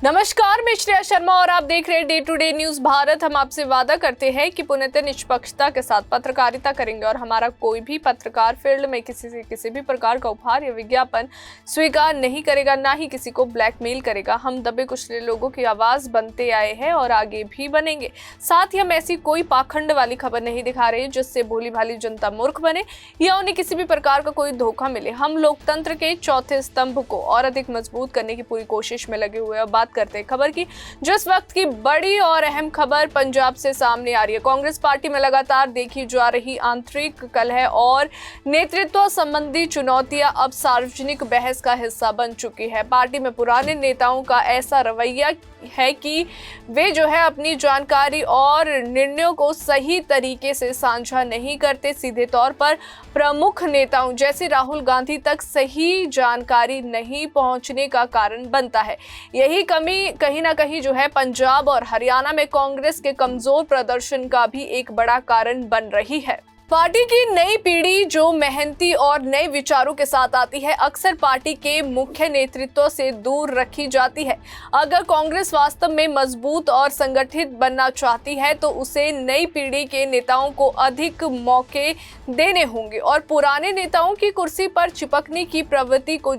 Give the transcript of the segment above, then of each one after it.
नमस्कार, मैं श्रेया शर्मा और आप देख रहे हैं day to day news Bharat. हम आपसे वादा करते हैं कि पूर्णतः निष्पक्षता के साथ पत्रकारिता करेंगे और हमारा कोई भी पत्रकार फील्ड में किसी से किसी भी प्रकार का उपहार या विज्ञापन स्वीकार नहीं करेगा, ना ही किसी को ब्लैकमेल करेगा। हम दबे कुचले लोगों की आवाज बनते आए हैं और आगे भी बनेंगे। साथ ही हम ऐसी कोई पाखंड वाली खबर नहीं दिखा रहे जिससे भोली भाली जनता मूर्ख बने या उन्हें किसी भी प्रकार का कोई धोखा मिले। हम लोकतंत्र के चौथे स्तंभ को और अधिक मजबूत करने की पूरी कोशिश में लगे हुए हैं। बात करते हैं खबर की, जो इस वक्त की बड़ी और अहम खबर पंजाब से सामने आ रही है। कांग्रेस पार्टी में लगातार देखी जा रही आंतरिक कलह और नेतृत्व संबंधी चुनौतियां अब सार्वजनिक बहस का हिस्सा बन चुकी है। पार्टी में पुराने नेताओं का ऐसा रवैया है कि वे अपनी जानकारी और निर्णयों को सही तरीके से साझा नहीं करते। सीधे तौर पर प्रमुख नेताओं जैसे राहुल गांधी तक सही जानकारी नहीं पहुंचने का कारण बनता है। यही कमी कहीं ना कहीं पंजाब और हरियाणा में कांग्रेस के कमजोर प्रदर्शन का भी एक बड़ा कारण बन रही है। पार्टी की नई पीढ़ी जो मेहनती और नए विचारों के साथ आती है, अक्सर पार्टी के मुख्य नेतृत्व से दूर रखी जाती है। अगर कांग्रेस वास्तव में मजबूत और संगठित बनना चाहती है तो उसे नई पीढ़ी के नेताओं को अधिक मौके देने होंगे और पुराने नेताओं की कुर्सी पर चिपकने की प्रवृत्ति को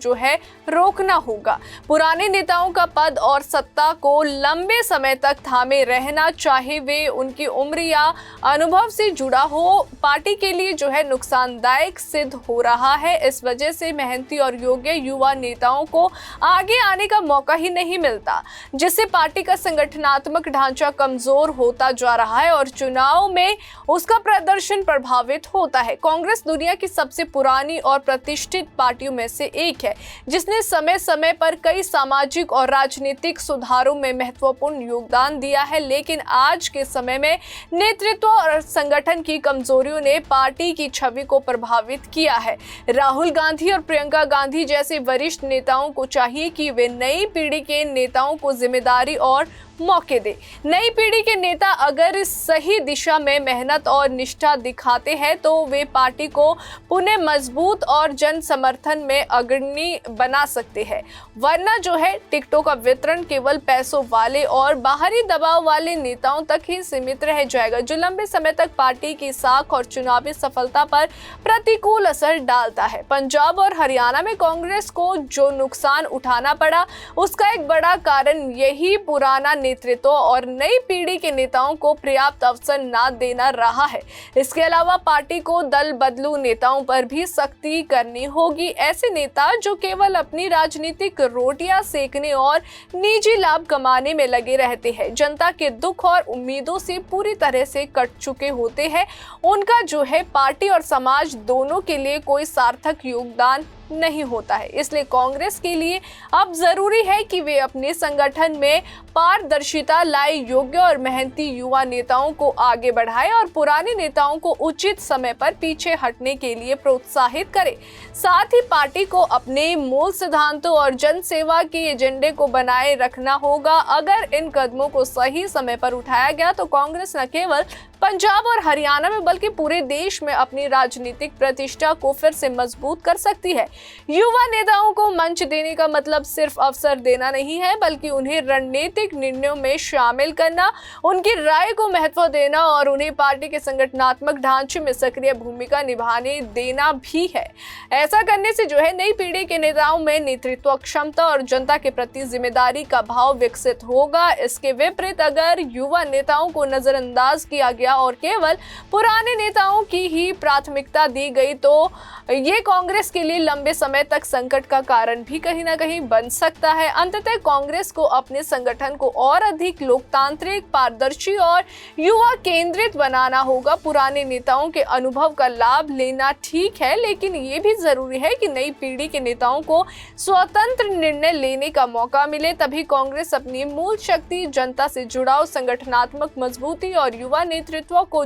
रोकना होगा। पुराने नेताओं का पद और सत्ता को लंबे समय तक थामे रहना, चाहे वे उनकी उम्र या अनुभव से जुड़ा हो, पार्टी के लिए नुकसानदायक सिद्ध हो रहा है। इस वजह से मेहनती और योग्य युवा नेताओं को आगे आने का मौका ही नहीं मिलता, जिससे पार्टी का संगठनात्मक ढांचा कमजोर होता जा रहा है और चुनाव में उसका प्रदर्शन प्रभावित होता है। कांग्रेस दुनिया की सबसे पुरानी और प्रतिष्ठित पार्टियों में से एक है, जिसने समय समय पर कई सामाजिक और राजनीतिक सुधारों में महत्वपूर्ण योगदान दिया है। लेकिन आज के समय में नेतृत्व और संगठन की कमजोरियों ने पार्टी की छवि को प्रभावित किया है। राहुल गांधी और प्रियंका गांधी जैसे वरिष्ठ नेताओं को चाहिए कि वे नई पीढ़ी के नेताओं को जिम्मेदारी और मौके दे। नई पीढ़ी के नेता अगर सही दिशा में मेहनत और निष्ठा दिखाते हैं तो वे पार्टी को पुनः मजबूत और जन समर्थन में अग्रणी बना सकते हैं। वरना टिकटों का वितरण केवल पैसों वाले और बाहरी दबाव वाले नेताओं तक ही सीमित रह जाएगा, जो लंबे समय तक पार्टी की साख और चुनावी सफलता पर प्रतिकूल असर डालता है। पंजाब और हरियाणा में कांग्रेस को जो नुकसान उठाना पड़ा, उसका एक बड़ा कारण यही पुराना नेतृत्व और नई पीढ़ी के नेताओं को पर्याप्त अवसर न देना रहा है। इसके अलावा पार्टी को दल बदलू नेताओं पर भी सख्ती करनी होगी। ऐसे नेता जो केवल अपनी राजनीतिक रोटियां सेकने और निजी लाभ कमाने में लगे रहते हैं, जनता के दुख और उम्मीदों से पूरी तरह से कट चुके होते हैं, उनका पार्टी और समाज दोनों के लिए कोई सार्थक योगदान नहीं होता है। इसलिए कांग्रेस के लिए अब जरूरी है कि वे अपने संगठन में पारदर्शिता लाए, योग्य और मेहनती युवा नेताओं को आगे बढ़ाए और पुराने नेताओं को उचित समय पर पीछे हटने के लिए प्रोत्साहित करे। साथ ही पार्टी को अपने मूल सिद्धांतों और जन सेवा के एजेंडे को बनाए रखना होगा। अगर इन कदमों को सही समय पर उठाया गया तो कांग्रेस न केवल पंजाब और हरियाणा में बल्कि पूरे देश में अपनी राजनीतिक प्रतिष्ठा को फिर से मजबूत कर सकती है। युवा नेताओं को मंच देने का मतलब सिर्फ अवसर देना नहीं है, बल्कि उन्हें रणनीतिक निर्णयों में शामिल करना, उनकी राय को महत्व देना और उन्हें पार्टी के संगठनात्मक ढांचे में सक्रिय भूमिका निभाने देना भी है। ऐसा करने से नई पीढ़ी के नेताओं में नेतृत्व क्षमता और जनता के प्रति जिम्मेदारी का भाव विकसित होगा। इसके विपरीत अगर युवा नेताओं को नजरअंदाज किया गया और केवल पुराने नेताओं की ही प्राथमिकता दी गई तो ये कांग्रेस के लिए लंबे समय तक संकट का कारण भी कहीं ना कहीं बन सकता है। अंततः कांग्रेस को अपने संगठन को और अधिक लोकतांत्रिक, पारदर्शी और युवा केंद्रित बनाना होगा। पुराने नेताओं के अनुभव का लाभ लेना ठीक है, लेकिन ये भी जरूरी है कि नई पीढ़ी के नेताओं को स्वतंत्र निर्णय लेने का मौका मिले। तभी कांग्रेस अपनी मूल शक्ति, जनता से जुड़ाव, संगठनात्मक मजबूती और युवा नेतृत्व को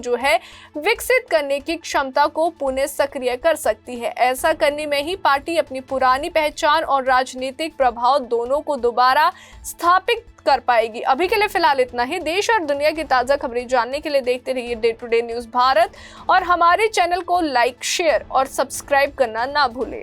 विकसित करने की क्षमता को पुनः सक्रिय कर सकती है। ऐसा करने में ही पार्टी अपनी पुरानी पहचान और राजनीतिक प्रभाव दोनों को दोबारा स्थापित कर पाएगी। अभी के लिए फिलहाल इतना ही। देश और दुनिया की ताजा खबरें जानने के लिए देखते रहिए day to day news Bharat और हमारे चैनल को लाइक, शेयर और सब्सक्राइब करना ना भूलें।